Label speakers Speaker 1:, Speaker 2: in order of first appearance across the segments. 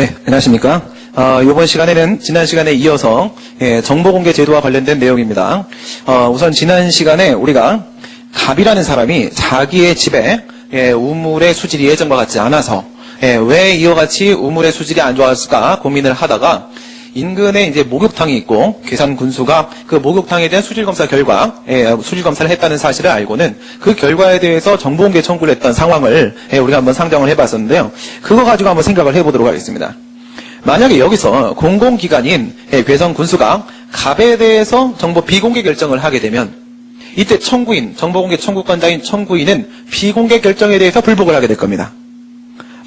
Speaker 1: 네, 안녕하십니까. 이번 시간에는 지난 시간에 이어서 정보공개 제도와 관련된 내용입니다. 우선 지난 시간에 우리가 갑이라는 사람이 자기의 집에 우물의 수질이 예전과 같지 않아서 왜 이와 같이 우물의 수질이 안 좋았을까 고민을 하다가 인근에 이제 목욕탕이 있고 괴산군수가 그 목욕탕에 대한 수질검사 결과 수질검사를 했다는 사실을 알고는 그 결과에 대해서 정보공개 청구를 했던 상황을 우리가 한번 상정을 해봤었는데요. 그거 가지고 한번 생각을 해보도록 하겠습니다. 만약에 여기서 공공기관인 괴산군수가 갑에 대해서 정보 비공개 결정을 하게 되면 이때 청구인, 정보공개 청구권자인 청구인은 비공개 결정에 대해서 불복을 하게 될 겁니다.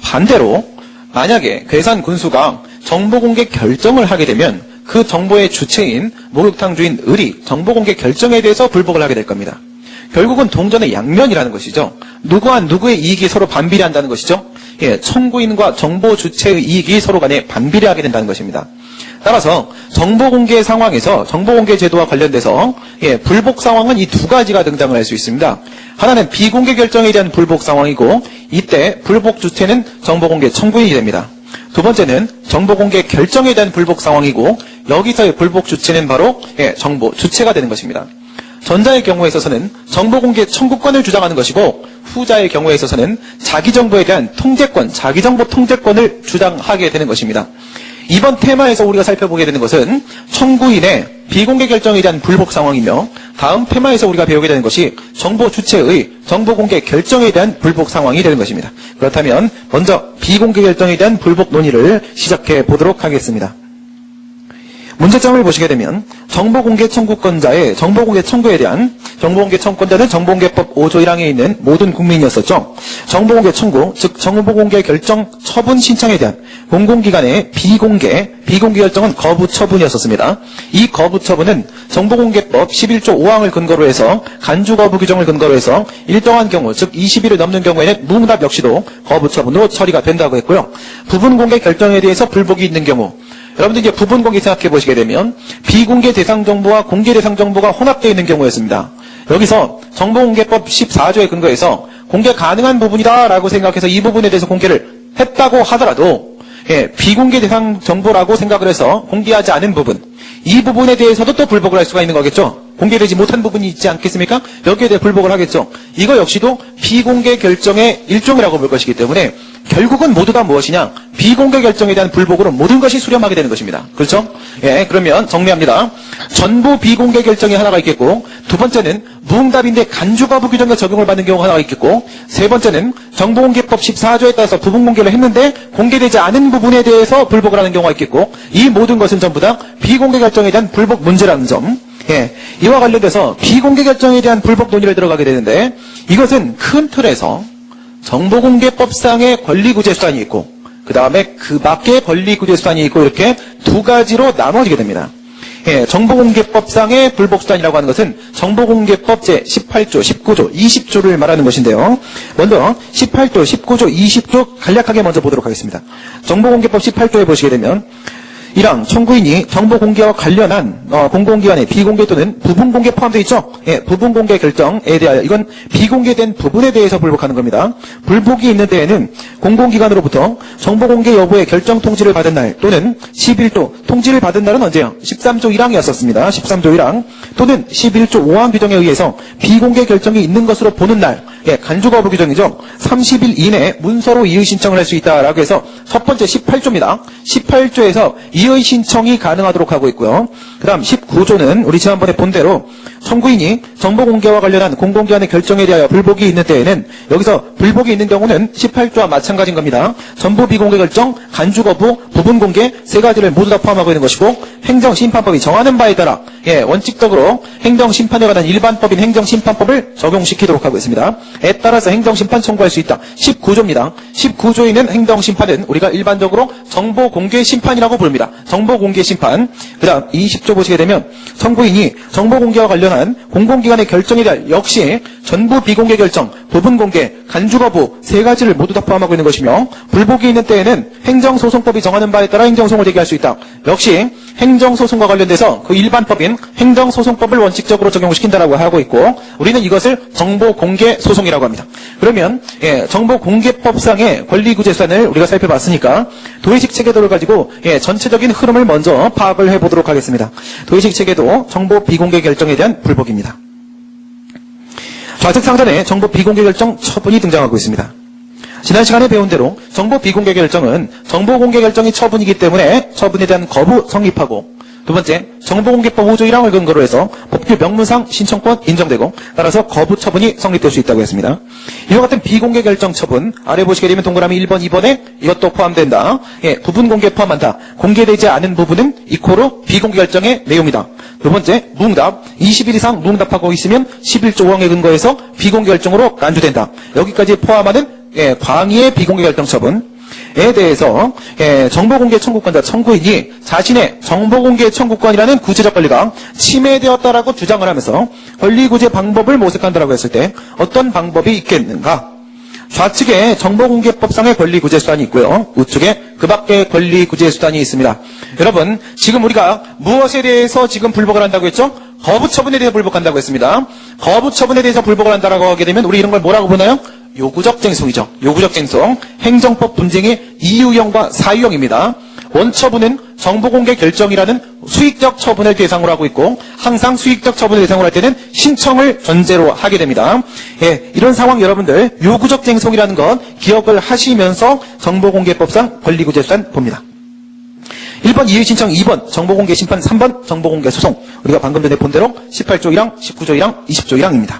Speaker 1: 반대로 만약에 괴산군수가 정보공개 결정을 하게 되면 그 정보의 주체인 목욕탕 주인 을이 정보공개 결정에 대해서 불복을 하게 될 겁니다. 결국은 동전의 양면이라는 것이죠. 누구와 누구의 이익이 서로 반비례한다는 것이죠. 청구인과 정보 주체의 이익이 서로 간에 반비례하게 된다는 것입니다. 따라서 정보공개 상황에서 정보공개 제도와 관련돼서 불복 상황은 이 두 가지가 등장을 할 수 있습니다. 하나는 비공개 결정에 대한 불복 상황이고 이때 불복 주체는 정보공개 청구인이 됩니다. 두 번째는 정보공개 결정에 대한 불복 상황이고 여기서의 불복 주체는 바로 정보 주체가 되는 것입니다. 전자의 경우에 있어서는 정보공개 청구권을 주장하는 것이고 후자의 경우에 있어서는 자기정보에 대한 통제권, 자기정보 통제권을 주장하게 되는 것입니다. 이번 테마에서 우리가 살펴보게 되는 것은 청구인의 비공개 결정에 대한 불복 상황이며 다음 테마에서 우리가 배우게 되는 것이 정보 주체의 정보공개 결정에 대한 불복 상황이 되는 것입니다. 그렇다면 먼저 비공개 결정에 대한 불복 논의를 시작해 보도록 하겠습니다. 문제점을 보시게 되면 정보공개 청구권자의 정보공개 청구에 대한 정보공개 청구권자는 정보공개법 5조 1항에 있는 모든 국민이었었죠. 정보공개 청구, 즉 정보공개 결정 처분 신청에 대한 공공기관의 비공개 결정은 거부 처분이었었습니다. 이 거부 처분은 정보공개법 11조 5항을 근거로 해서 간주 거부 규정을 근거로 해서 일정한 경우, 즉 20일을 넘는 경우에는 무응답 역시도 거부 처분으로 처리가 된다고 했고요. 부분 공개 결정에 대해서 불복이 있는 경우 여러분들 이제 부분 공개 생각해 보시게 되면 비공개 대상 정보와 공개 대상 정보가 혼합되어 있는 경우였습니다. 여기서 정보공개법 14조에 근거해서 공개 가능한 부분이다라고 생각해서 이 부분에 대해서 공개를 했다고 하더라도 비공개 대상 정보라고 생각을 해서 공개하지 않은 부분 이 부분에 대해서도 또 불복을 할 수가 있는 거겠죠. 공개되지 못한 부분이 있지 않겠습니까? 여기에 대해 불복을 하겠죠. 이거 역시도 비공개 결정의 일종이라고 볼 것이기 때문에 결국은 모두 다 무엇이냐? 비공개 결정에 대한 불복으로 모든 것이 수렴하게 되는 것입니다. 그렇죠? 그러면 정리합니다. 전부 비공개 결정이 하나가 있겠고 두 번째는 무응답인데 간주 거부 규정에 적용을 받는 경우가 하나가 있겠고 세 번째는 정보공개법 14조에 따라서 부분 공개를 했는데 공개되지 않은 부분에 대해서 불복을 하는 경우가 있겠고 이 모든 것은 전부 다 비공개 결정에 대한 불복 문제라는 점. 이와 관련돼서 비공개 결정에 대한 불복 논의를 들어가게 되는데 이것은 큰 틀에서 정보공개법상의 권리구제수단이 있고 그 다음에 그 밖에 권리구제수단이 있고 이렇게 두 가지로 나눠지게 됩니다. 정보공개법상의 불복수단이라고 하는 것은 정보공개법 제18조, 19조, 20조를 말하는 것인데요. 먼저 18조, 19조, 20조 간략하게 먼저 보도록 하겠습니다. 정보공개법 18조에 보시게 되면 1항 청구인이 정보공개와 관련한 공공기관의 비공개 또는 부분공개 포함되어 있죠. 부분공개 결정에 대하여 이건 비공개된 부분에 대해서 불복하는 겁니다. 불복이 있는 데에는 공공기관으로부터 정보공개 여부의 결정 통지를 받은 날 또는 11조 통지를 받은 날은 언제요? 13조 1항이었었습니다. 13조 1항 또는 11조 5항 규정에 의해서 비공개 결정이 있는 것으로 보는 날 간주 거부 규정이죠. 30일 이내에 문서로 이의 신청을 할 수 있다라고 해서 첫 번째 18조입니다. 18조에서 이의 신청이 가능하도록 하고 있고요. 그 다음 19조는 우리 지난번에 본 대로 청구인이 정보공개와 관련한 공공기관의 결정에 대하여 불복이 있는 때에는 여기서 불복이 있는 경우는 18조와 마찬가지인 겁니다. 전부 비공개 결정, 간주 거부, 부분 공개 세 가지를 모두 다 포함하고 있는 것이고 행정심판법이 정하는 바에 따라 원칙적으로 행정심판에 관한 일반법인 행정심판법을 적용시키도록 하고 있습니다. 에 따라서 행정심판 청구할 수 있다. 19조입니다. 19조에 있는 행정심판은 우리가 일반적으로 정보공개심판이라고 부릅니다. 정보공개심판. 그 다음 20조 보시게 되면 청구인이 정보공개와 관련한 공공기관의 결정에 대한 역시 전부 비공개 결정, 부분 공개, 간주 거부 세 가지를 모두 다 포함하고 있는 것이며 불복이 있는 때에는 행정소송법이 정하는 바에 따라 행정소송을 제기할 수 있다. 역시 행정소송과 관련돼서 그 일반법인 행정소송법을 원칙적으로 적용시킨다라고 하고 있고 우리는 이것을 정보공개소송이라고 합니다. 그러면 정보공개법상의 권리구제수단을 우리가 살펴봤으니까 도의식 체계도를 가지고 전체적인 흐름을 먼저 파악을 해보도록 하겠습니다. 도의식 체계도 정보 비공개 결정에 대한 불복입니다. 좌측 상단에 정보 비공개 결정 처분이 등장하고 있습니다. 지난 시간에 배운 대로 정보 비공개 결정은 정보 공개 결정이 처분이기 때문에 처분에 대한 거부 성립하고 두 번째, 정보공개법 5조 1항을 근거로 해서 법규 명문상 신청권 인정되고 따라서 거부 처분이 성립될 수 있다고 했습니다. 이와 같은 비공개 결정 처분 아래 보시게 되면 동그라미 1번, 2번에 이것도 포함된다. 부분 공개 포함한다. 공개되지 않은 부분은 이코로 비공개 결정의 내용이다. 두 번째, 무응답 20일 이상 무응답하고 있으면 11조 5항에 근거해서 비공개 결정으로 간주된다. 여기까지 포함하는 광의의 비공개 결정 처분 에 대해서 정보공개 청구권자 청구인이 자신의 정보공개 청구권이라는 구체적 권리가 침해되었다라고 주장을 하면서 권리구제 방법을 모색한다라고 했을 때 어떤 방법이 있겠는가? 좌측에 정보공개법상의 권리구제수단이 있고요. 우측에 그 밖의 권리구제수단이 있습니다. 여러분 지금 우리가 무엇에 대해서 지금 불복을 한다고 했죠? 거부처분에 대해서 불복한다고 했습니다. 거부처분에 대해서 불복을 한다라고 하게 되면 우리 이런 걸 뭐라고 보나요? 요구적 쟁송이죠. 요구적 쟁송. 행정법 분쟁의 이유형과 사유형입니다. 원처분은 정보공개 결정이라는 수익적 처분을 대상으로 하고 있고 항상 수익적 처분을 대상으로 할 때는 신청을 전제로 하게 됩니다. 이런 상황 여러분들 요구적 쟁송이라는 것 기억을 하시면서 정보공개법상 권리구제수단 봅니다. 1번 이의신청, 2번 정보공개 심판, 3번 정보공개 소송. 우리가 방금 전에 본 대로 18조 1항, 19조 1항, 20조 1항입니다.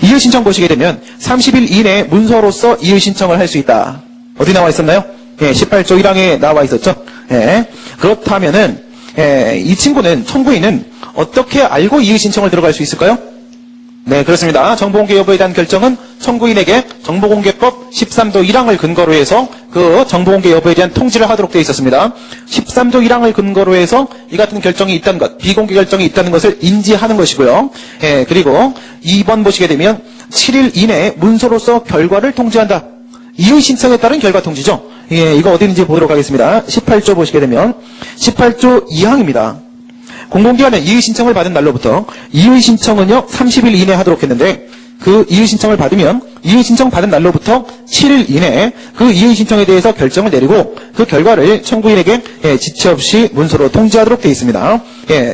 Speaker 1: 이의신청 보시게 되면 30일 이내에 문서로서 이의신청을 할 수 있다. 어디 나와 있었나요? 18조 1항에 나와 있었죠. 그렇다면은 이 친구는 청구인은 어떻게 알고 이의신청을 들어갈 수 있을까요? 네, 그렇습니다. 정보공개 여부에 대한 결정은 청구인에게 정보공개법 13조 1항을 근거로 해서 그 정보공개 여부에 대한 통지를 하도록 되어 있었습니다. 13조 1항을 근거로 해서 이 같은 결정이 있다는 것, 비공개 결정이 있다는 것을 인지하는 것이고요. 그리고 2번 보시게 되면 7일 이내에 문서로서 결과를 통지한다. 이의 신청에 따른 결과 통지죠. 이거 어디 있는지 보도록 하겠습니다. 18조 보시게 되면 18조 2항입니다. 공공기관은 이의 신청을 받은 날로부터 이의 신청은요 30일 이내에 하도록 했는데 그 이의 신청을 받으면 이의 신청 받은 날로부터 7일 이내에 그 이의 신청에 대해서 결정을 내리고 그 결과를 청구인에게 지체 없이 문서로 통지하도록 되어 있습니다.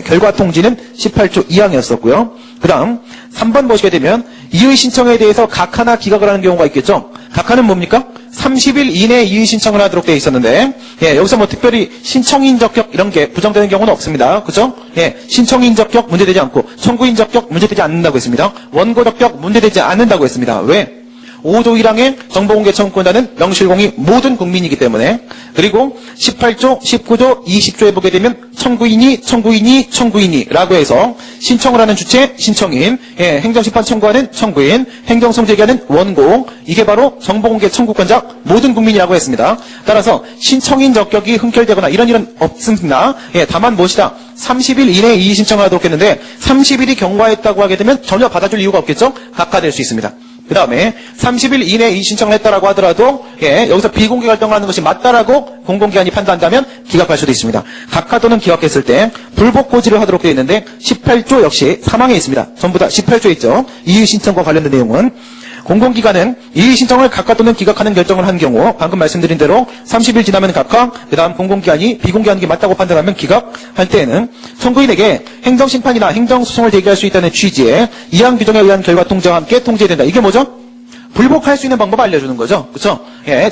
Speaker 1: 결과 통지는 18조 2항이었었고요. 그 다음 3번 보시게 되면 이의 신청에 대해서 각하나 기각을 하는 경우가 있겠죠. 각하는 뭡니까? 30일 이내에 이의 신청을 하도록 되어 있었는데 여기서 뭐 특별히 신청인 적격 이런 게 부정되는 경우는 없습니다. 그죠? 신청인 적격 문제되지 않고 청구인 적격 문제되지 않는다고 했습니다. 원고 적격 문제되지 않는다고 했습니다. 왜? 5조 1항의 정보공개 청구권자는 명실공히 모든 국민이기 때문에 그리고 18조, 19조, 20조에 보게 되면 청구인이라고 해서 신청을 하는 주체 신청인, 행정심판 청구하는 청구인, 행정소송 제기하는 원고 이게 바로 정보공개 청구권자 모든 국민이라고 했습니다. 따라서 신청인 적격이 흔결되거나 이런 없습니다. 다만 무엇이다? 30일 이내에 이의 신청을 하도록 했는데 30일이 경과했다고 하게 되면 전혀 받아줄 이유가 없겠죠? 각하될 수 있습니다. 그 다음에 30일 이내에 이 신청을 했다라고 하더라도 여기서 비공개 결정을 하는 것이 맞다라고 공공기관이 판단한다면 기각할 수도 있습니다. 각하 또는 기각했을 때 불복 고지를 하도록 되어 있는데 18조 역시 3항에 있습니다. 전부 다 18조에 있죠. 이의 신청과 관련된 내용은 공공기관은 이의 신청을 각하 또는 기각하는 결정을 한 경우 방금 말씀드린 대로 30일 지나면 각하, 그 다음 공공기관이 비공개하는 게 맞다고 판단하면 기각할 때에는 청구인에게 행정심판이나 행정소송을 제기할 수 있다는 취지의 이항 규정에 의한 결과 통지와 함께 통지해야 된다. 이게 뭐죠? 불복할 수 있는 방법을 알려주는 거죠. 그렇죠?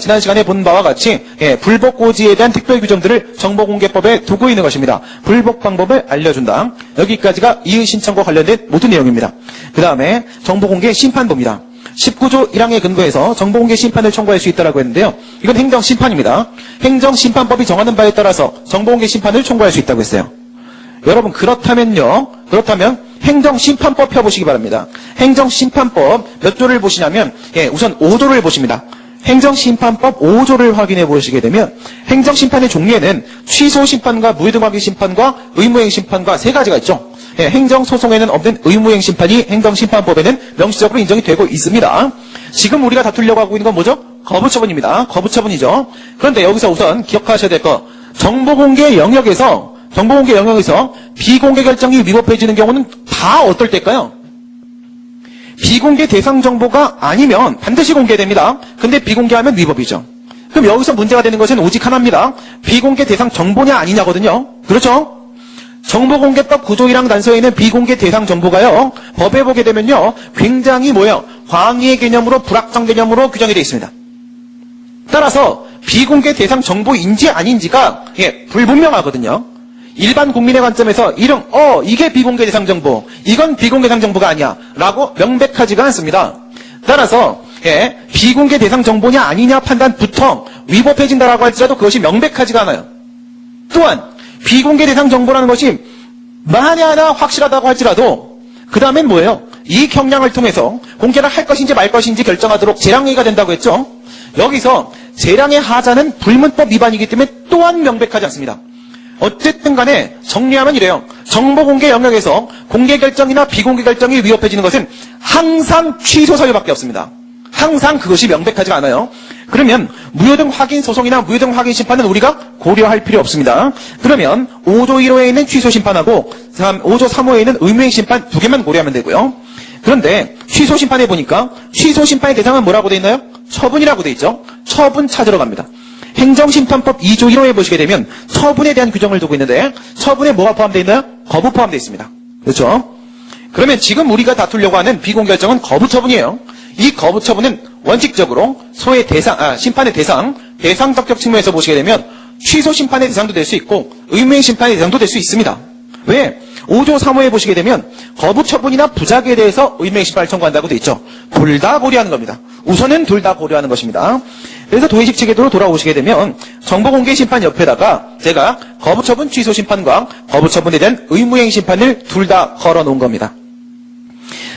Speaker 1: 지난 시간에 본 바와 같이 불복 고지에 대한 특별 규정들을 정보공개법에 두고 있는 것입니다. 불복 방법을 알려준다. 여기까지가 이의 신청과 관련된 모든 내용입니다. 그 다음에 정보공개 심판부입니다. 19조 1항에 근거해서 정보공개 심판을 청구할 수 있다고 했는데요. 이건 행정심판입니다. 행정심판법이 정하는 바에 따라서 정보공개 심판을 청구할 수 있다고 했어요. 여러분 그렇다면 행정심판법 펴보시기 바랍니다. 행정심판법 몇 조를 보시냐면 우선 5조를 보십니다. 행정심판법 5조를 확인해 보시게 되면 행정심판의 종류에는 취소심판과 무효등하기 심판과 의무행심판과 세 가지가 있죠. 행정소송에는 없는 의무행심판이 행정심판법에는 명시적으로 인정이 되고 있습니다. 지금 우리가 다투려고 하고 있는 건 뭐죠? 거부처분입니다. 거부처분이죠. 그런데 여기서 우선 기억하셔야 될 거, 정보공개 영역에서 비공개 결정이 위법해지는 경우는 다 어떨 때일까요? 비공개 대상 정보가 아니면 반드시 공개됩니다. 근데 비공개하면 위법이죠. 그럼 여기서 문제가 되는 것은 오직 하나입니다. 비공개 대상 정보냐 아니냐거든요. 그렇죠? 정보공개법 구조 1항 단서에는 비공개 대상 정보가요, 법에 보게 되면요, 굉장히 광의의 개념으로 불확정 개념으로 규정이 되어 있습니다. 따라서 비공개 대상 정보인지 아닌지가 불분명하거든요. 일반 국민의 관점에서 이게 비공개 대상 정보, 이건 비공개 대상 정보가 아니야 라고 명백하지가 않습니다. 따라서 비공개 대상 정보냐 아니냐 판단부터 위법해진다라고 할지라도 그것이 명백하지가 않아요. 또한 비공개 대상 정보라는 것이 만에 하나 확실하다고 할지라도 그 다음엔 뭐예요? 이익 형량을 통해서 공개를 할 것인지 말 것인지 결정하도록 재량행위가 된다고 했죠. 여기서 재량의 하자는 불문법 위반이기 때문에 또한 명백하지 않습니다. 어쨌든 간에 정리하면 이래요. 정보공개 영역에서 공개 결정이나 비공개 결정이 위법해지는 것은 항상 취소 사유밖에 없습니다. 항상 그것이 명백하지가 않아요. 그러면 무효등 확인 소송이나 무효등 확인 심판은 우리가 고려할 필요 없습니다. 그러면 5조 1호에 있는 취소 심판하고 5조 3호에 있는 의무행 심판 두 개만 고려하면 되고요. 그런데 취소 심판해 보니까 취소 심판의 대상은 뭐라고 돼 있나요? 처분이라고 돼 있죠. 처분 찾으러 갑니다. 행정심판법 2조 1호에 보시게 되면 처분에 대한 규정을 두고 있는데 처분에 뭐가 포함되어 있나요? 거부 포함되어 있습니다. 그렇죠? 그러면 지금 우리가 다투려고 하는 비공개 결정은 거부처분이에요. 이 거부처분은 원칙적으로 소의 심판의 대상 적격 측면에서 보시게 되면 취소 심판의 대상도 될 수 있고 의무행 심판의 대상도 될 수 있습니다. 왜? 5조 3호에 보시게 되면 거부처분이나 부작에 대해서 의무행 심판을 청구한다고 돼 있죠. 둘 다 고려하는 겁니다. 우선은 둘 다 고려하는 것입니다. 그래서 도의식 체계도로 돌아오시게 되면 정보공개 심판 옆에다가 제가 거부처분 취소 심판과 거부처분에 대한 의무행 심판을 둘 다 걸어 놓은 겁니다.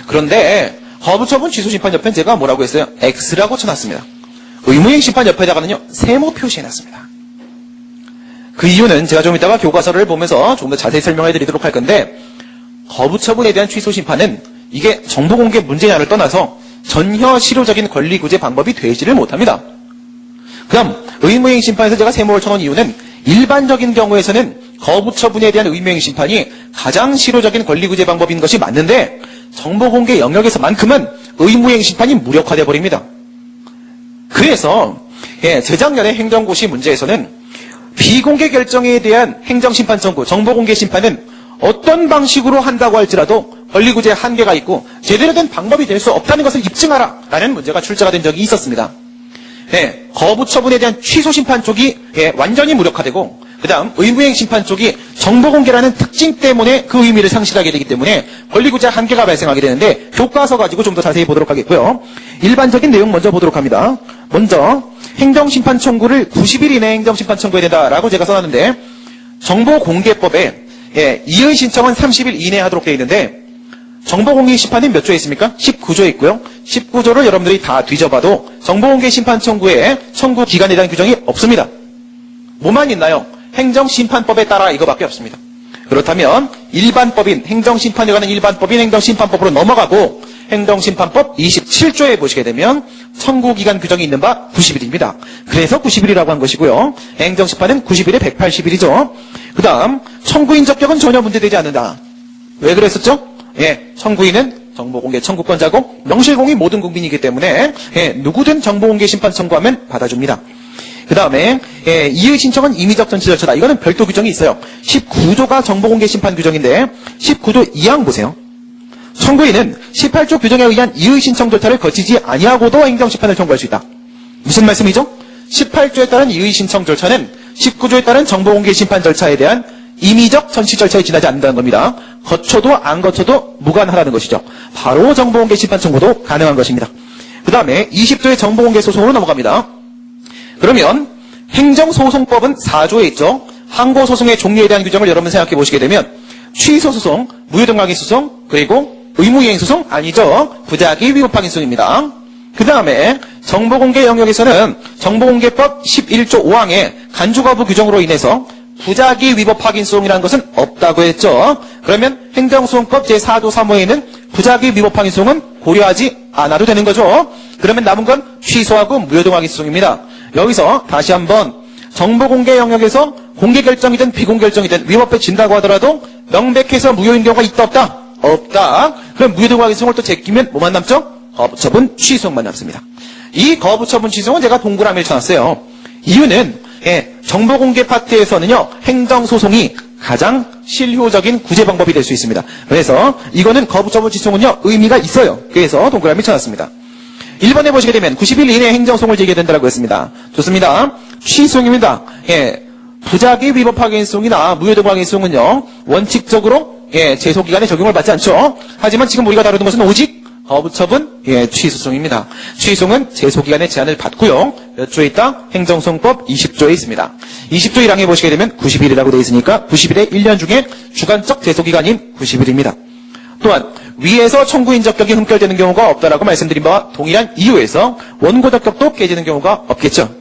Speaker 1: 그런데 거부처분 취소 심판 옆엔 제가 뭐라고 했어요? X라고 쳐놨습니다. 의무행 심판 옆에다가는요, 세모 표시해놨습니다. 그 이유는 제가 좀 이따가 교과서를 보면서 조금 더 자세히 설명해 드리도록 할 건데, 거부처분에 대한 취소 심판은 이게 정보공개 문제냐를 떠나서 전혀 실효적인 권리구제 방법이 되지를 못합니다. 그럼 의무행 심판에서 제가 세모를 쳐놓은 이유는 일반적인 경우에서는 거부처분에 대한 의무행 심판이 가장 실효적인 권리구제 방법인 것이 맞는데 정보공개 영역에서만큼은 의무행 심판이 무력화돼 버립니다. 그래서 재작년에 행정고시 문제에서는 비공개 결정에 대한 행정심판 청구, 정보공개 심판은 어떤 방식으로 한다고 할지라도 권리구제에 한계가 있고 제대로 된 방법이 될 수 없다는 것을 입증하라 라는 문제가 출제가 된 적이 있었습니다. 거부처분에 대한 취소심판 쪽이 완전히 무력화되고 그 다음 의무행 심판 쪽이 정보공개라는 특징 때문에 그 의미를 상실하게 되기 때문에 권리구제 한계가 발생하게 되는데 교과서 가지고 좀 더 자세히 보도록 하겠고요. 일반적인 내용 먼저 보도록 합니다. 먼저 행정심판 청구를 90일 이내에 행정심판 청구해야 된다라고 제가 써놨는데 정보공개법에 이의 신청은 30일 이내에 하도록 되어 있는데 정보공개 심판은 몇 조에 있습니까? 19조에 있고요. 19조를 여러분들이 다 뒤져봐도 정보공개 심판 청구에 청구 기간에 대한 규정이 없습니다. 뭐만 있나요? 행정심판법에 따라 이거밖에 없습니다. 그렇다면 일반법인 행정심판에 관한 일반법인 행정심판법으로 넘어가고 행정심판법 27조에 보시게 되면 청구기간 규정이 있는 바 90일입니다. 그래서 90일이라고 한 것이고요. 행정심판은 90일에 180일이죠. 그 다음 청구인 적격은 전혀 문제되지 않는다. 왜 그랬었죠? 청구인은 정보공개 청구권자고 명실공히 모든 국민이기 때문에 누구든 정보공개 심판 청구하면 받아줍니다. 그 다음에 이의 신청은 임의적 전치 절차다. 이거는 별도 규정이 있어요. 19조가 정보공개 심판 규정인데 19조 2항 보세요. 청구인은 18조 규정에 의한 이의 신청 절차를 거치지 아니하고도 행정심판을 청구할 수 있다. 무슨 말씀이죠? 18조에 따른 이의 신청 절차는 19조에 따른 정보공개 심판 절차에 대한 임의적 전치 절차에 지나지 않는다는 겁니다. 거쳐도 안 거쳐도 무관하다는 것이죠. 바로 정보공개 심판 청구도 가능한 것입니다. 그 다음에 20조의 정보공개 소송으로 넘어갑니다. 그러면 행정소송법은 4조에 있죠. 항고소송의 종류에 대한 규정을 여러분 생각해 보시게 되면 취소소송, 무효등락인소송, 그리고 의무이행소송 아니죠. 부작위 위법확인소송입니다. 그 다음에 정보공개 영역에서는 정보공개법 11조 5항의 간주거부 규정으로 인해서 부작위 위법 확인소송이라는 것은 없다고 했죠. 그러면 행정소송법 제4조 3호에는 부작위 위법 항의 소송은 고려하지 않아도 되는 거죠. 그러면 남은 건 취소하고 무효동항의 소송입니다. 여기서 다시 한번 정보공개 영역에서 공개 결정이든 비공개 결정이든 위법해진다고 하더라도 명백해서 무효인 경우가 있다 없다? 없다. 그럼 무효동항의 소송을 또 제끼면 뭐만 남죠? 거부처분 취소만 남습니다. 이 거부처분 취소는 제가 동그라미를 쳐놨어요. 이유는 정보공개 파트에서는요 행정소송이 가장 실효적인 구제 방법이 될 수 있습니다. 그래서 이거는 거부처분 취소는요 의미가 있어요. 그래서 동그라미 쳐놨습니다. 1번에 보시게 되면 90일 이내에 행정소송을 제기된다고 했습니다. 좋습니다. 취소입니다. 부작위 위법 항의 소송이나 무효동 항의 소송은요 원칙적으로 제소기간에 적용을 받지 않죠. 하지만 지금 우리가 다루는 것은 오직 거부처분 취소송입니다. 취소는 제소기간의 제한을 받고요. 몇 조에 있다? 행정소송법 20조에 있습니다. 20조 1항에 보시게 되면 90일이라고 되어 있으니까 90일의 1년 중에 주관적 제소기간인 90일입니다. 또한 위에서 청구 인적격이 흠결되는 경우가 없다라고 말씀드린 바와 동일한 이유에서 원고적격도 깨지는 경우가 없겠죠.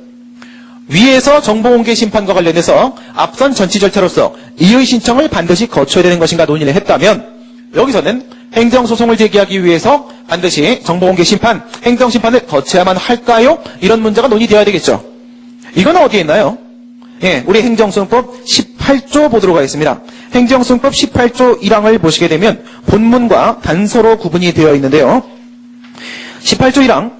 Speaker 1: 위에서 정보공개 심판과 관련해서 앞선 전치 절차로서 이의 신청을 반드시 거쳐야 되는 것인가 논의를 했다면 여기서는 행정소송을 제기하기 위해서 반드시 정보공개 심판, 행정심판을 거쳐야만 할까요? 이런 문제가 논의되어야 되겠죠. 이건 어디에 있나요? 우리 행정소송법 18조 보도록 하겠습니다. 행정소송법 18조 1항을 보시게 되면 본문과 단서로 구분이 되어 있는데요. 18조 1항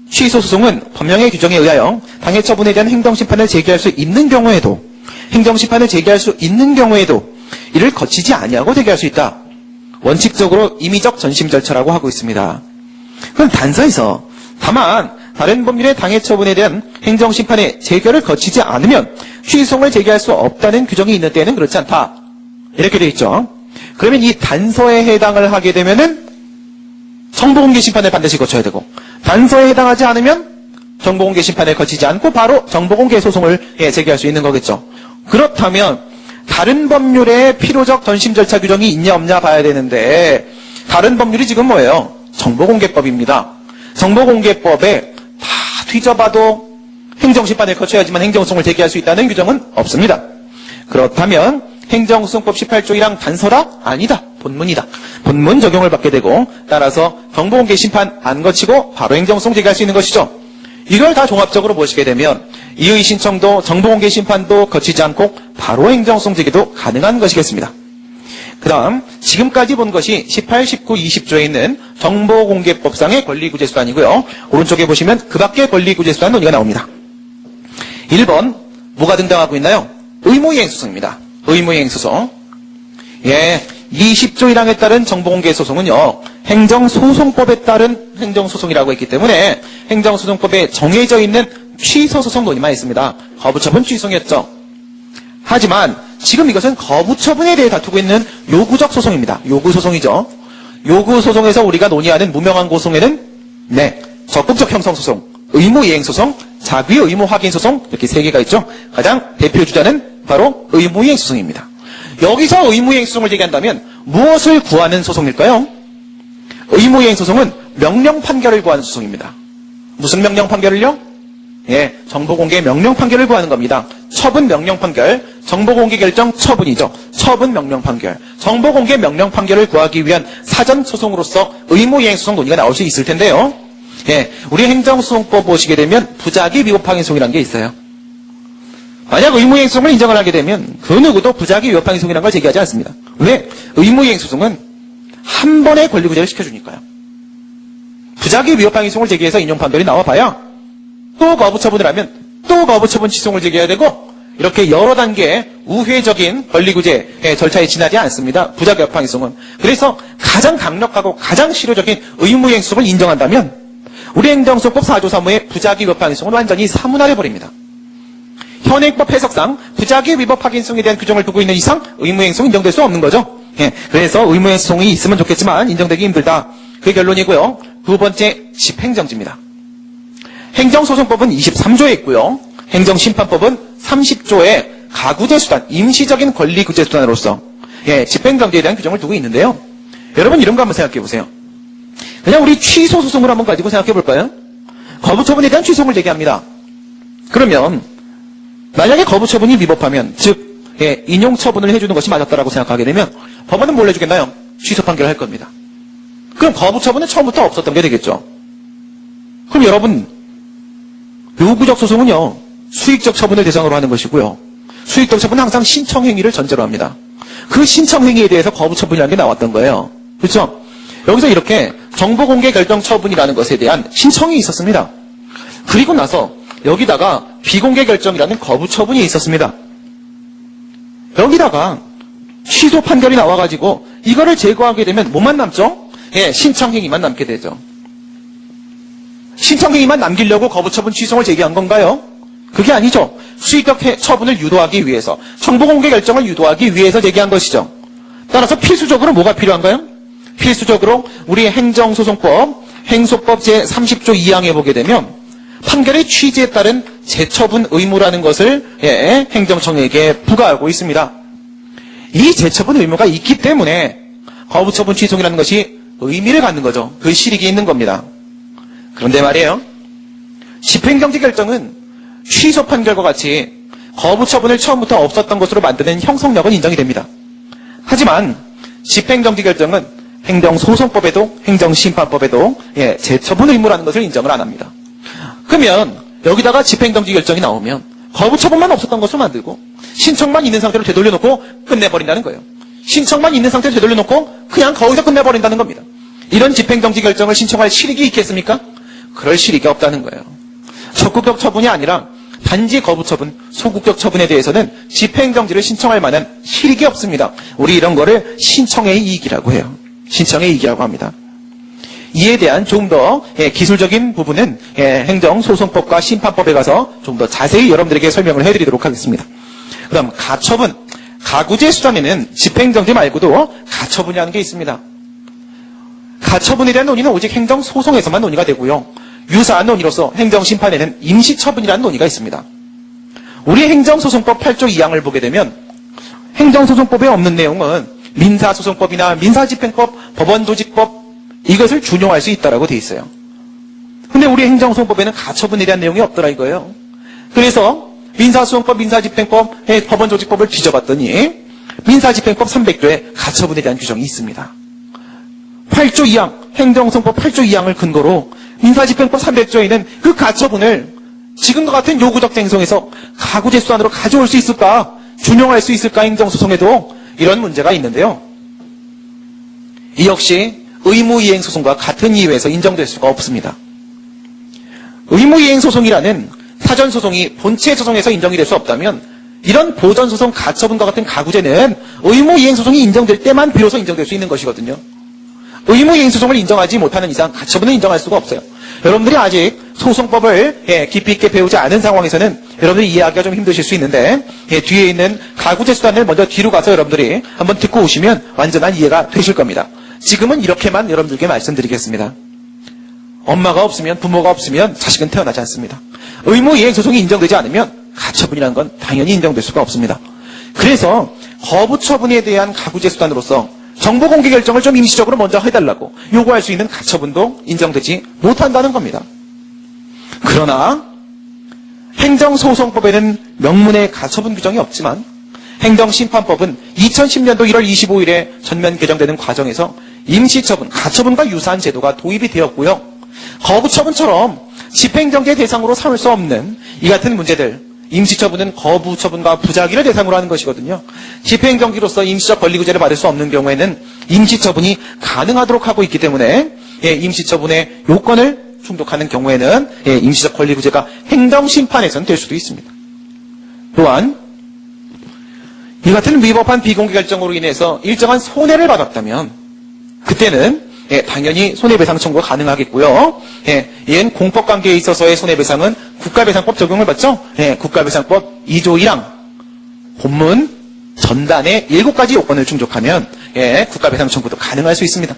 Speaker 1: 취소소송은 법령의 규정에 의하여 당해 처분에 대한 행정심판을 제기할 수 있는 경우에도 이를 거치지 아니하고 제기할 수 있다. 원칙적으로 임의적 전심 절차라고 하고 있습니다. 그럼 단서에서 다만 다른 법률의 당해 처분에 대한 행정심판의 재결을 거치지 않으면 취소송을 제기할 수 없다는 규정이 있는 때에는 그렇지 않다. 이렇게 되어 있죠. 그러면 이 단서에 해당을 하게 되면은 정보공개 심판을 반드시 거쳐야 되고 단서에 해당하지 않으면 정보공개 심판을 거치지 않고 바로 정보공개 소송을 제기할 수 있는 거겠죠. 그렇다면 다른 법률에 필요적 전심 절차 규정이 있냐 없냐 봐야 되는데 다른 법률이 지금 뭐예요? 정보공개법입니다. 정보공개법에 다 뒤져봐도 행정심판을 거쳐야지만 행정소송을 제기할 수 있다는 규정은 없습니다. 그렇다면 행정소송법 18조 1항 단서다? 아니다. 본문이다. 본문 적용을 받게 되고 따라서 정보공개 심판 안 거치고 바로 행정소송 제기할 수 있는 것이죠. 이걸 다 종합적으로 보시게 되면 이의 신청도 정보공개 심판도 거치지 않고 바로 행정소송 제기도 가능한 것이겠습니다. 그 다음 지금까지 본 것이 18, 19, 20조에 있는 정보공개법상의 권리구제수단이고요. 오른쪽에 보시면 그 밖의 권리구제수단 논의가 나옵니다. 1번 뭐가 등장하고 있나요? 의무이행소송입니다. 의무이행소송. 20조 1항에 따른 정보공개소송은요. 행정소송법에 따른 행정소송이라고 했기 때문에 행정소송법에 정해져 있는 취소소송 논의만 있습니다. 거부처분 취소송이었죠. 하지만 지금 이것은 거부처분에 대해 다투고 있는 요구적 소송입니다. 요구소송이죠. 요구소송에서 우리가 논의하는 무명한 고소에는 적극적 형성소송, 의무이행소송, 자기 의무 확인소송 이렇게 세 개가 있죠. 가장 대표주자는 바로 의무이행소송입니다. 여기서 의무이행소송을 제기한다면 무엇을 구하는 소송일까요? 의무이행소송은 명령 판결을 구하는 소송입니다. 무슨 명령 판결을요? 정보공개 명령 판결을 구하는 겁니다. 처분 명령 판결, 정보공개 결정 처분이죠. 처분 명령 판결, 정보공개 명령 판결을 구하기 위한 사전 소송으로서 의무이행소송 논의가 나올 수 있을 텐데요. 우리 행정소송법 보시게 되면 부작위 위법 항의 소송이라는 게 있어요. 만약 의무이행소송을 인정을 하게 되면 그 누구도 부작위 위법 항의 소송이라는 걸 제기하지 않습니다. 왜? 의무이행소송은 한 번에 권리구제를 시켜주니까요. 부작위 위법 항의 소송을 제기해서 인용 판결이 나와봐야 또 거부처분을 하면 또 거부처분 취소송을 제기해야 되고 이렇게 여러 단계의 우회적인 권리구제 절차에 지나지 않습니다. 부작위 위법 항의 소송은. 그래서 가장 강력하고 가장 실효적인 의무이행소송을 인정한다면 우리 행정소송법 4조 3호의 부작위 위법 항의 소송은 완전히 사문화해버립니다. 현행법 해석상 부작위 위법 확인성에 대한 규정을 두고 있는 이상 의무행소는 인정될 수 없는 거죠. 그래서 의무행소송이 있으면 좋겠지만 인정되기 힘들다. 그게 결론이고요. 두 번째 집행정지입니다. 행정소송법은 23조에 있고요. 행정심판법은 30조에 가구제수단, 임시적인 권리구제수단으로서 집행정지에 대한 규정을 두고 있는데요. 여러분 이런 거 한번 생각해 보세요. 그냥 우리 취소소송을 한번 가지고 생각해 볼까요? 거부처분에 대한 취소를 제기합니다. 그러면 만약에 거부처분이 위법하면 즉 인용처분을 해주는 것이 맞았다라고 생각하게 되면 법원은 뭘 해주겠나요? 취소 판결을 할 겁니다. 그럼 거부 처분은 처음부터 없었던 게 되겠죠. 그럼 여러분, 요구적 소송은요, 수익적 처분을 대상으로 하는 것이고요. 수익적 처분은 항상 신청행위를 전제로 합니다. 그 신청행위에 대해서 거부 처분이라는 게 나왔던 거예요. 그렇죠? 여기서 이렇게 정보공개 결정 처분이라는 것에 대한 신청이 있었습니다. 그리고 나서 여기다가 비공개 결정이라는 거부 처분이 있었습니다. 여기다가 취소 판결이 나와가지고 이거를 제거하게 되면 뭐만 남죠? 예, 신청행위만 남게 되죠. 신청행위만 남기려고 거부처분 취소를 제기한 건가요? 그게 아니죠. 수익적 처분을 유도하기 위해서, 정보공개 결정을 유도하기 위해서 제기한 것이죠. 따라서 필수적으로 뭐가 필요한가요? 필수적으로 우리 행정소송법, 행소법 제30조 2항에 보게 되면 판결의 취지에 따른 재처분 의무라는 것을 행정청에게 부과하고 있습니다. 이 재처분 의무가 있기 때문에 거부처분 취소이라는 것이 의미를 갖는 거죠. 그 실익이 있는 겁니다. 그런데 말이에요. 집행정지 결정은 취소 판결과 같이 거부처분을 처음부터 없었던 것으로 만드는 형성력은 인정이 됩니다. 하지만 집행정지 결정은 행정소송법에도 행정심판법에도 재처분 의무라는 것을 인정을 안 합니다. 그러면 여기다가 집행정지 결정이 나오면 거부처분만 없었던 것으로 만들고 신청만 있는 상태로 되돌려놓고 끝내버린다는 거예요. 신청만 있는 상태로 되돌려놓고 그냥 거기서 끝내버린다는 겁니다. 이런 집행정지 결정을 신청할 실익이 있겠습니까? 그럴 실익이 없다는 거예요. 적극적 처분이 아니라 단지 거부처분, 소극적 처분에 대해서는 집행정지를 신청할 만한 실익이 없습니다. 우리 이런 거를 신청의 이익이라고 해요. 신청의 이익이라고 합니다. 이에 대한 좀 더 기술적인 부분은 행정소송법과 심판법에 가서 좀 더 자세히 여러분들에게 설명을 해드리도록 하겠습니다. 그다음 가처분, 가구제 수단에는 집행정지 말고도 가처분이라는 게 있습니다. 가처분에 대한 논의는 오직 행정소송에서만 논의가 되고요. 유사한 논의로서 행정심판에는 임시처분이라는 논의가 있습니다. 우리 행정소송법 8조 2항을 보게 되면 행정소송법에 없는 내용은 민사소송법이나 민사집행법, 법원조직법 이것을 준용할 수 있다라고 돼 있어요. 근데 우리 행정소송법에는 가처분에 대한 내용이 없더라 이거예요. 그래서 민사소송법, 민사집행법, 법원조직법을 뒤져봤더니 민사집행법 300조에 가처분에 대한 규정이 있습니다. 8조 2항, 행정소송법 8조 2항을 근거로 민사집행법 300조에는 그 가처분을 지금과 같은 요구적 쟁송에서 가구제 수단으로 가져올 수 있을까? 준용할 수 있을까? 행정소송에도 이런 문제가 있는데요. 이 역시 의무이행소송과 같은 이유에서 인정될 수가 없습니다. 의무이행소송이라는 사전소송이 본체 소송에서 인정이 될 수 없다면 이런 보전소송, 가처분과 같은 가구제는 의무이행소송이 인정될 때만 비로소 인정될 수 있는 것이거든요. 의무이행소송을 인정하지 못하는 이상 가처분은 인정할 수가 없어요. 여러분들이 아직 소송법을 깊이 있게 배우지 않은 상황에서는 여러분들이 이해하기가 좀 힘드실 수 있는데 뒤에 있는 가구제 수단을 먼저 뒤로 가서 여러분들이 한번 듣고 오시면 완전한 이해가 되실 겁니다. 지금은 이렇게만 여러분들께 말씀드리겠습니다. 엄마가 없으면, 부모가 없으면 자식은 태어나지 않습니다. 의무이행소송이 인정되지 않으면 가처분이라는 건 당연히 인정될 수가 없습니다. 그래서 거부처분에 대한 가구제 수단으로서 정보공개 결정을 좀 임시적으로 먼저 해달라고 요구할 수 있는 가처분도 인정되지 못한다는 겁니다. 그러나 행정소송법에는 명문의 가처분 규정이 없지만 행정심판법은 2010년도 1월 25일에 전면 개정되는 과정에서 임시처분, 가처분과 유사한 제도가 도입이 되었고요. 거부처분처럼 집행정지의 대상으로 삼을 수 없는 이 같은 문제들, 임시처분은 거부처분과 부작위를 대상으로 하는 것이거든요. 집행정지로서 임시적 권리구제를 받을 수 없는 경우에는 임시처분이 가능하도록 하고 있기 때문에 임시처분의 요건을 충족하는 경우에는 임시적 권리구제가 행정심판에서는 될 수도 있습니다. 또한 이 같은 위법한 비공개 결정으로 인해서 일정한 손해를 받았다면 그때는 당연히 손해배상 청구가 가능하겠고요. 이는 공법관계에 있어서의 손해배상은 국가배상법 적용을 받죠. 국가배상법 2조 1항 본문 전단의 7가지 요건을 충족하면 국가배상 청구도 가능할 수 있습니다.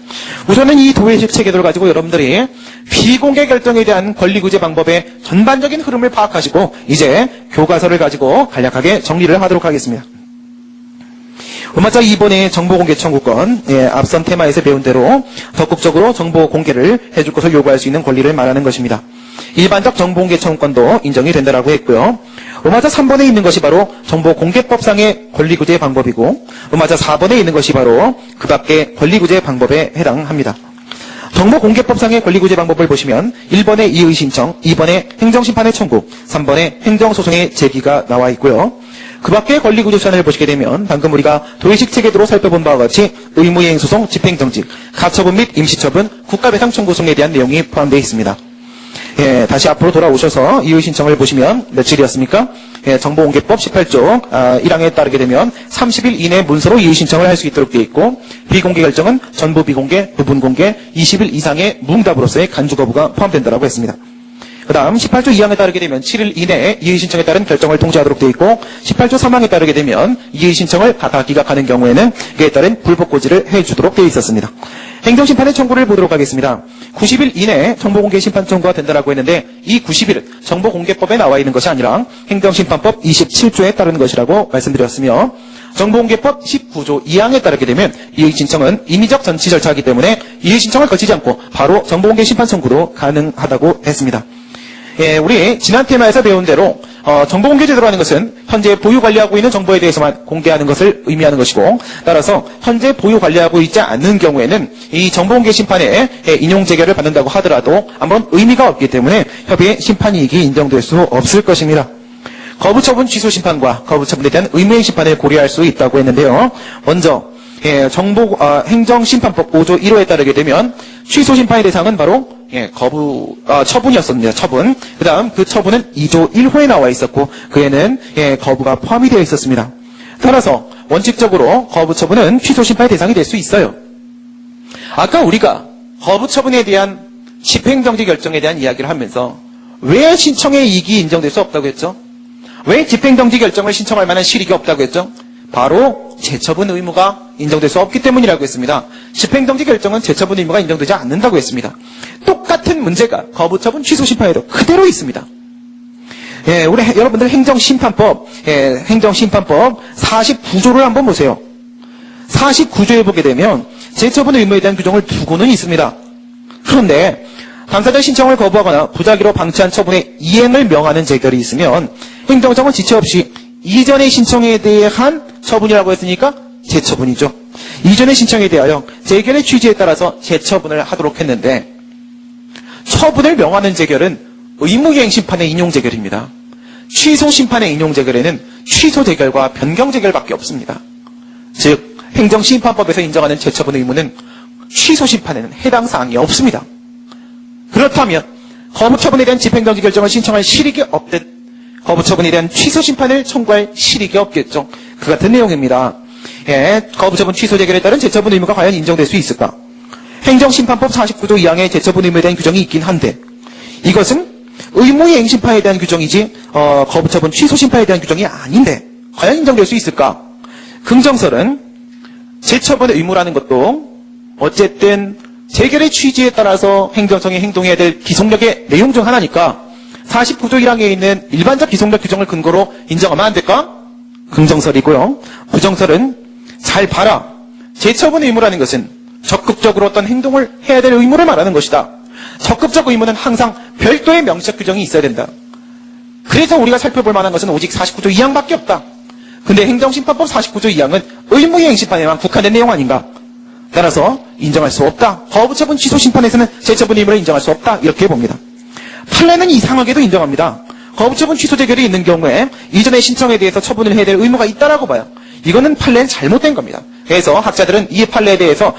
Speaker 1: 우선은 이 도회식 체계를 가지고 여러분들이 비공개 결정에 대한 권리구제 방법의 전반적인 흐름을 파악하시고 이제 교과서를 가지고 간략하게 정리를 하도록 하겠습니다. 먼저 이번에 정보공개 청구권, 앞선 테마에서 배운 대로 적극적으로 정보공개를 해줄 것을 요구할 수 있는 권리를 말하는 것입니다. 일반적 정보공개 청구권도 인정이 된다라고 했고요. 음하자 3번에 있는 것이 바로 정보공개법상의 권리구제 방법이고 음하자 4번에 있는 것이 바로 그 밖의 권리구제 방법에 해당합니다. 정보공개법상의 권리구제 방법을 보시면 1번의 이의 신청, 2번의 행정심판의 청구, 3번의 행정소송의 제기가 나와 있고요. 그 밖의 권리구제 수단을 보시게 되면 방금 우리가 도의식 체계도로 살펴본 바와 같이 의무이행소송, 집행정직, 가처분 및 임시처분, 국가배상 청구송에 대한 내용이 포함되어 있습니다. 예, 다시 앞으로 돌아오셔서 이의 신청을 보시면 며칠이었습니까? 예, 정보공개법 18조 1항에 따르게 되면 30일 이내 문서로 이의 신청을 할 수 있도록 되어 있고 비공개 결정은 전부 비공개, 부분 공개, 20일 이상의 무응답으로서의 간주 거부가 포함된다고 했습니다. 그 다음 18조 2항에 따르게 되면 7일 이내에 이의 신청에 따른 결정을 통지하도록 되어 있고 18조 3항에 따르게 되면 이의 신청을 기각하는 경우에는 그에 따른 불복고지를 해주도록 되어 있었습니다. 행정심판의 청구를 보도록 하겠습니다. 90일 이내에 정보공개 심판 청구가 된다라고 했는데 이 90일은 정보공개법에 나와 있는 것이 아니라 행정심판법 27조에 따르는 것이라고 말씀드렸으며 정보공개법 19조 2항에 따르게 되면 이의 신청은 임의적 전치 절차이기 때문에 이의 신청을 거치지 않고 바로 정보공개 심판 청구도 가능하다고 했습니다. 예, 우리 지난 테마에서 배운 대로 정보공개 제도라는 것은 현재 보유 관리하고 있는 정보에 대해서만 공개하는 것을 의미하는 것이고 따라서 현재 보유 관리하고 있지 않는 경우에는 이 정보공개 심판에 인용 재결을 받는다고 하더라도 아무런 의미가 없기 때문에 협의의 심판이익이 인정될 수 없을 것입니다. 거부처분 취소 심판과 거부처분에 대한 의무행 심판을 고려할 수 있다고 했는데요. 먼저 행정심판법 5조 1호에 따르게 되면 취소 심판의 대상은 바로 처분이었습니다. 처분. 그 다음 그 처분은 2조 1호에 나와 있었고 그에는 거부가 포함이 되어 있었습니다. 따라서 원칙적으로 거부처분은 취소 심판의 대상이 될 수 있어요. 아까 우리가 거부처분에 대한 집행정지 결정에 대한 이야기를 하면서 왜 신청의 이익이 인정될 수 없다고 했죠? 왜 집행정지 결정을 신청할 만한 실익이 없다고 했죠? 바로 재처분 의무가 인정될 수 없기 때문이라고 했습니다. 집행정지 결정은 재처분 의무가 인정되지 않는다고 했습니다. 똑같은 문제가 거부처분 취소 심판에도 그대로 있습니다. 예, 우리 여러분들 행정심판법 49조를 한번 보세요. 49조에 보게 되면 재처분 의무에 대한 규정을 두고는 있습니다. 그런데 당사자 신청을 거부하거나 부작위로 방치한 처분의 이행을 명하는 재결이 있으면 행정청은 지체 없이 이전의 신청에 대한 처분이라고 했으니까 재처분이죠. 이전의 신청에 대하여 재결의 취지에 따라서 재처분을 하도록 했는데 처분을 명하는 재결은 의무이행 심판의 인용 재결입니다. 취소 심판의 인용 재결에는 취소 재결과 변경 재결밖에 없습니다. 즉 행정심판법에서 인정하는 재처분 의무는 취소 심판에는 해당 사항이 없습니다. 그렇다면 거부처분에 대한 집행정지 결정을 신청할 실익이 없듯 거부처분에 대한 취소 심판을 청구할 실익이 없겠죠. 그 같은 내용입니다. 예, 거부처분 취소 재결에 따른 재처분 의무가 과연 인정될 수 있을까? 행정심판법 49조 2항에 재처분 의무에 대한 규정이 있긴 한데 이것은 의무이행 심판에 대한 규정이지 거부처분 취소 심판에 대한 규정이 아닌데 과연 인정될 수 있을까? 긍정설은 재처분 의무라는 것도 어쨌든 재결의 취지에 따라서 행정청이 행동해야 될 기속력의 내용 중 하나니까 49조 1항에 있는 일반적 기속력 규정을 근거로 인정하면 안 될까? 긍정설이고요. 부정설은 잘 봐라. 재처분 의무라는 것은 적극적으로 어떤 행동을 해야 될 의무를 말하는 것이다. 적극적 의무는 항상 별도의 명시적 규정이 있어야 된다. 그래서 우리가 살펴볼 만한 것은 오직 49조 2항밖에 없다. 근데 행정심판법 49조 2항은 의무이행 심판에만 국한된 내용 아닌가? 따라서 인정할 수 없다. 거부처분 취소 심판에서는 재처분 의무를 인정할 수 없다. 이렇게 봅니다. 판례는 이상하게도 인정합니다. 거부처분 취소 재결이 있는 경우에 이전의 신청에 대해서 처분을 해야 될 의무가 있다라고 봐요. 이거는 판례는 잘못된 겁니다. 그래서 학자들은 이 판례에 대해서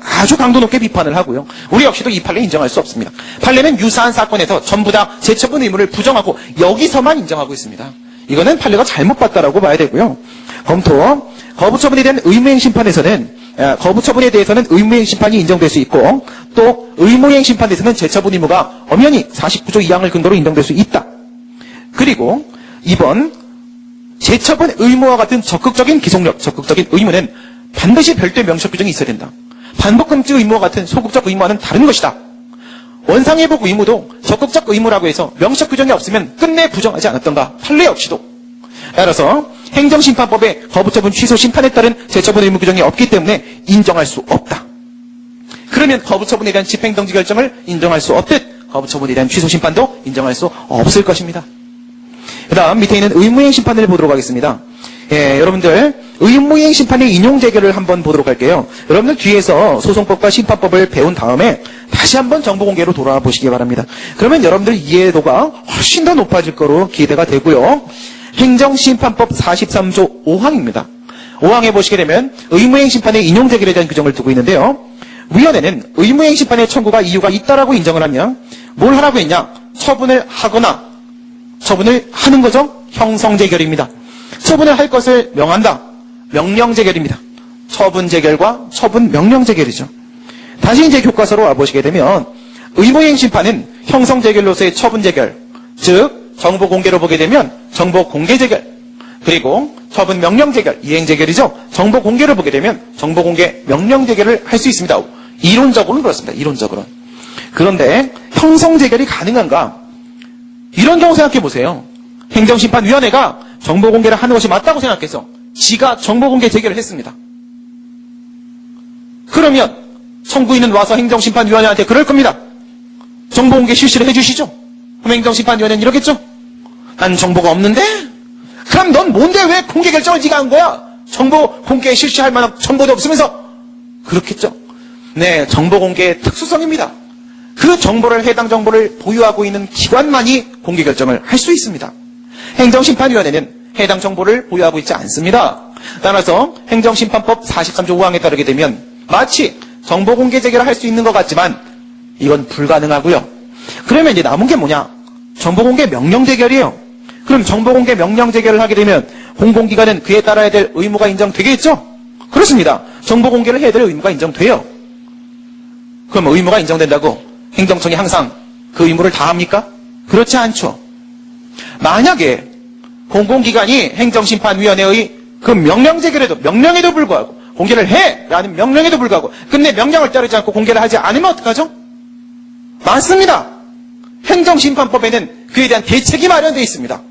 Speaker 1: 아주 강도 높게 비판을 하고요. 우리 역시도 이 판례 인정할 수 없습니다. 판례는 유사한 사건에서 전부 다 재처분 의무를 부정하고 여기서만 인정하고 있습니다. 이거는 판례가 잘못 봤다라고 봐야 되고요. 검토, 거부처분에 대한 의무행 심판에서는 거부처분에 대해서는 의무행 심판이 인정될 수 있고 또 의무행 심판에서는 재처분 의무가 엄연히 49조 2항을 근거로 인정될 수 있다. 그리고 2번 재처분 의무와 같은 적극적인 기속력, 적극적인 의무는 반드시 별도의 명시적 규정이 있어야 된다. 반복금지 의무와 같은 소극적 의무와는 다른 것이다. 원상회복 의무도 적극적 의무라고 해서 명시적 규정이 없으면 끝내 부정하지 않았던가. 판례 역시도. 따라서 행정심판법에 거부처분 취소 심판에 따른 재처분 의무 규정이 없기 때문에 인정할 수 없다. 그러면 거부처분에 대한 집행정지 결정을 인정할 수 없듯 거부처분에 대한 취소 심판도 인정할 수 없을 것입니다. 그 다음 밑에 있는 의무이행 심판을 보도록 하겠습니다. 여러분들 의무이행 심판의 인용 재결을 한번 보도록 할게요. 여러분들 뒤에서 소송법과 심판법을 배운 다음에 다시 한번 정보공개로 돌아와 보시기 바랍니다. 그러면 여러분들 이해도가 훨씬 더 높아질 거로 기대가 되고요. 행정심판법 43조 5항입니다. 5항에 보시게 되면 의무이행 심판의 인용 재결에 대한 규정을 두고 있는데요. 위원회는 의무이행 심판의 청구가 이유가 있다라고 인정을 하면 뭘 하라고 했냐? 처분을 하거나 처분을 하는 거죠. 형성재결입니다. 처분을 할 것을 명한다. 명령재결입니다. 처분재결과 처분명령재결이죠. 다시 이제 교과서로 와보시게 되면 의무이행 심판은 형성재결로서의 처분재결, 즉 정보공개로 보게 되면 정보공개재결, 그리고 처분명령재결, 이행재결이죠. 정보공개를 보게 되면 정보공개 명령재결을 할 수 있습니다. 이론적으로는 그렇습니다. 이론적으로는. 그런데 형성재결이 가능한가? 이런 경우 생각해 보세요. 행정심판위원회가 정보공개를 하는 것이 맞다고 생각해서 지가 정보공개 재결을 했습니다. 그러면 청구인은 와서 행정심판위원회한테 그럴 겁니다. 정보공개 실시를 해주시죠. 그럼 행정심판위원회는 이러겠죠. 난 정보가 없는데? 그럼 넌 뭔데 왜 공개 결정을 네가 한 거야? 정보 공개 실시할 만한 정보도 없으면서. 그렇겠죠. 네, 정보공개의 특수성입니다. 그 정보를, 해당 정보를 보유하고 있는 기관만이 공개 결정을 할 수 있습니다. 행정심판위원회는 해당 정보를 보유하고 있지 않습니다. 따라서 행정심판법 43조 5항에 따르게 되면 마치 정보공개 재결을 할 수 있는 것 같지만 이건 불가능하고요. 그러면 이제 남은 게 뭐냐? 정보공개 명령재결이에요. 그럼 정보공개 명령재결을 하게 되면 공공기관은 그에 따라야 될 의무가 인정되겠죠? 그렇습니다. 정보공개를 해야 될 의무가 인정돼요. 그럼 의무가 인정된다고 행정청이 항상 그 의무를 다합니까? 그렇지 않죠. 만약에 공공기관이 행정심판위원회의 그 명령재결에도, 명령에도 불구하고 공개를 해! 라는 명령에도 불구하고 끝내 명령을 따르지 않고 공개를 하지 않으면 어떡하죠? 맞습니다. 행정심판법에는 그에 대한 대책이 마련되어 있습니다.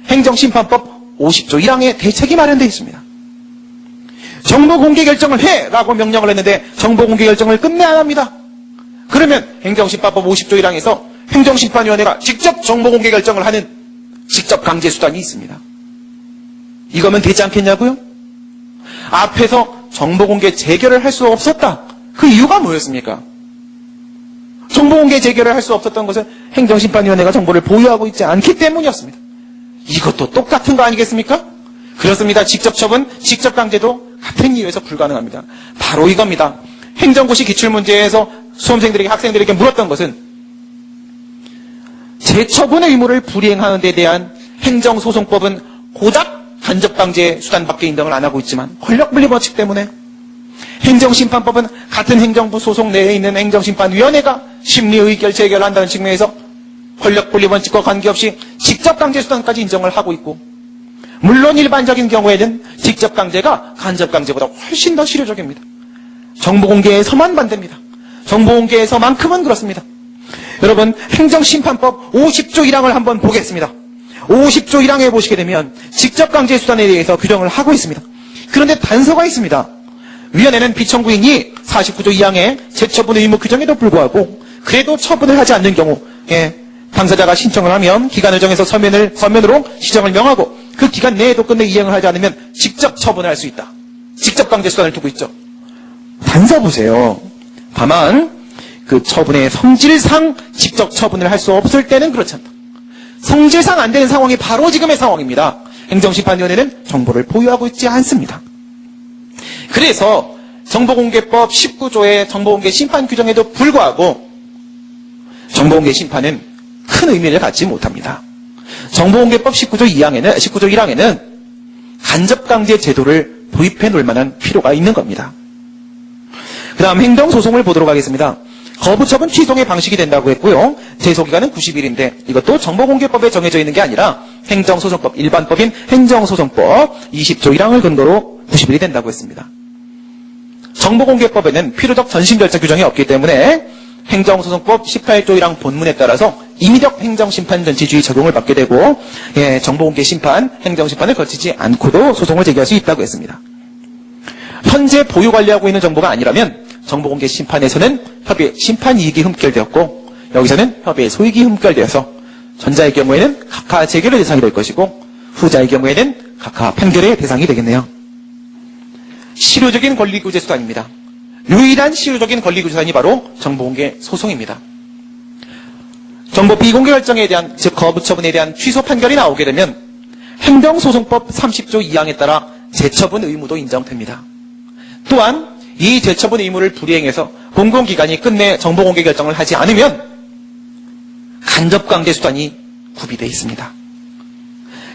Speaker 1: 행정심판법 50조 1항에 대책이 마련되어 있습니다. 정보공개 결정을 해! 라고 명령을 했는데 정보공개 결정을 끝내 안 합니다. 그러면 행정심판법 50조 1항에서 행정심판위원회가 직접 정보공개 결정을 하는 직접 강제 수단이 있습니다. 이거면 되지 않겠냐고요? 앞에서 정보공개 재결을 할 수 없었다. 그 이유가 뭐였습니까? 정보공개 재결을 할 수 없었던 것은 행정심판위원회가 정보를 보유하고 있지 않기 때문이었습니다. 이것도 똑같은 거 아니겠습니까? 그렇습니다. 직접 처분, 직접 강제도 같은 이유에서 불가능합니다. 바로 이겁니다. 행정고시 기출문제에서 수험생들에게, 학생들에게 물었던 것은 재처분의 의무를 불이행하는 데 대한 행정소송법은 고작 간접강제 수단밖에 인정을 안 하고 있지만 권력분리 원칙 때문에 행정심판법은 같은 행정부 소속 내에 있는 행정심판위원회가 심리의결 재결을 한다는 측면에서 권력분리 원칙과 관계없이 직접 강제 수단까지 인정을 하고 있고, 물론 일반적인 경우에는 직접 강제가 간접 강제보다 훨씬 더 실효적입니다. 정보공개에서만 반대입니다. 정보공개에서만큼은 그렇습니다. 여러분, 행정심판법 50조 1항을 한번 보겠습니다. 50조 1항에 보시게 되면 직접 강제 수단에 대해서 규정을 하고 있습니다. 그런데 단서가 있습니다. 위원회는 비청구인이 49조 2항의 재처분 의무 규정에도 불구하고 그래도 처분을 하지 않는 경우, 당사자가 신청을 하면 기간을 정해서 서면으로 시정을 명하고 그 기간 내에도 끝내 이행을 하지 않으면 직접 처분을 할 수 있다. 직접 강제 수단을 두고 있죠. 단서 보세요. 다만 그 처분의 성질상 직접 처분을 할 수 없을 때는 그렇지 않다. 성질상 안 되는 상황이 바로 지금의 상황입니다. 행정심판위원회는 정보를 보유하고 있지 않습니다. 그래서 정보공개법 19조의 정보공개 심판 규정에도 불구하고 정보공개 심판은 큰 의미를 갖지 못합니다. 정보공개법 19조 1항에는 간접강제 제도를 도입해 놓을 만한 필요가 있는 겁니다. 그 다음 행정소송을 보도록 하겠습니다. 거부처분 취소의 방식이 된다고 했고요. 제소기간은 90일인데 이것도 정보공개법에 정해져 있는 게 아니라 행정소송법 일반법인 행정소송법 20조 1항을 근거로 90일이 된다고 했습니다. 정보공개법에는 필요적 전심절차 규정이 없기 때문에 행정소송법 18조 1항 본문에 따라서 임의적 행정심판 전치주의 적용을 받게 되고, 정보공개 심판, 행정심판을 거치지 않고도 소송을 제기할 수 있다고 했습니다. 현재 보유 관리하고 있는 정보가 아니라면 정보공개 심판에서는 협의 심판이익이 흠결되었고 여기서는 협의의 소익이 흠결되어서 전자의 경우에는 각하 재결의 대상이 될 것이고 후자의 경우에는 각하 판결의 대상이 되겠네요. 실효적인 권리구제 수단입니다. 유일한 실효적인 권리구제 수단이 바로 정보공개 소송입니다. 정보 비공개 결정에 대한, 즉 거부 처분에 대한 취소 판결이 나오게 되면 행정소송법 30조 2항에 따라 재처분 의무도 인정됩니다. 또한 이 재처분 의무를 불이행해서 공공기관이 끝내 정보공개 결정을 하지 않으면 간접관계 수단이 구비되어 있습니다.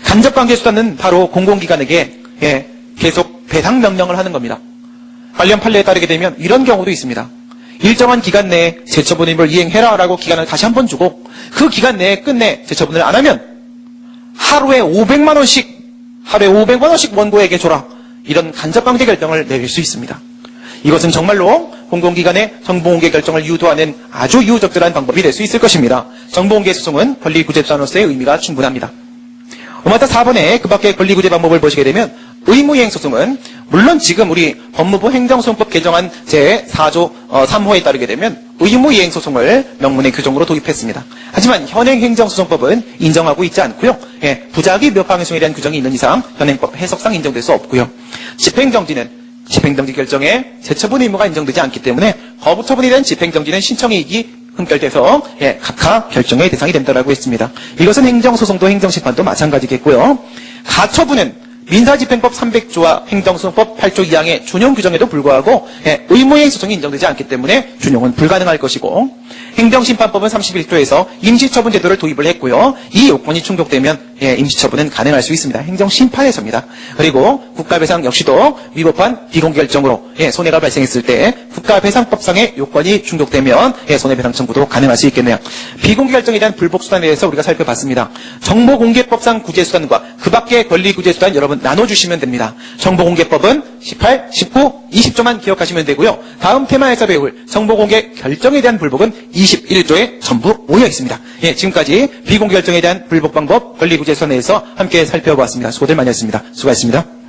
Speaker 1: 간접관계 수단은 바로 공공기관에게 계속 배상 명령을 하는 겁니다. 관련 판례에 따르게 되면 이런 경우도 있습니다. 일정한 기간 내에 재처분 의무를 이행해라라고 기간을 다시 한번 주고 그 기간 내에 끝내 재처분을 안 하면 하루에 500만 원씩 원고에게 줘라. 이런 간접관계 결정을 내릴 수 있습니다. 이것은 정말로 공공기관의 정보공개 결정을 유도하는 아주 유적절한 방법이 될 수 있을 것입니다. 정보공개 소송은 권리구제수단으로서의 의미가 충분합니다. 오마타 4번에 그 밖의 권리구제 방법을 보시게 되면 의무이행소송은 물론 지금 우리 법무부 행정소송법 개정안 제4조 3호에 따르게 되면 의무이행소송을 명문의 규정으로 도입했습니다. 하지만 현행 행정소송법은 인정하고 있지 않고요. 부작위 몇방해송에 대한 규정이 있는 이상 현행법 해석상 인정될 수 없고요. 집행정지는 집행정지 결정에 재처분 의무가 인정되지 않기 때문에 거부처분에 대한 집행정지는 신청이익이 흠결돼서 각하 결정의 대상이 된다라고 했습니다. 이것은 행정소송도 행정심판도 마찬가지겠고요. 가처분은 민사집행법 300조와 행정소송법 8조 2항의 준용 규정에도 불구하고 의무이행 소송이 인정되지 않기 때문에 준용은 불가능할 것이고 행정심판법은 31조에서 임시처분 제도를 도입을 했고요. 이 요건이 충족되면 임시처분은 가능할 수 있습니다. 행정심판에서입니다. 그리고 국가배상 역시도 위법한 비공개 결정으로 손해가 발생했을 때 국가배상법상의 요건이 충족되면 손해배상 청구도 가능할 수 있겠네요. 비공개 결정에 대한 불복수단에 대해서 우리가 살펴봤습니다. 정보공개법상 구제수단과 그 밖의 권리구제수단 여러분 나눠주시면 됩니다. 정보공개법은 18, 19, 20조만 기억하시면 되고요. 다음 테마에서 배울 정보공개 결정에 대한 불복은 21조에 전부 모여 있습니다. 지금까지 비공개 결정에 대한 불복 방법 권리구제수단에 대해서 함께 살펴보았습니다. 수고들 많이 했습니다. 수고하셨습니다.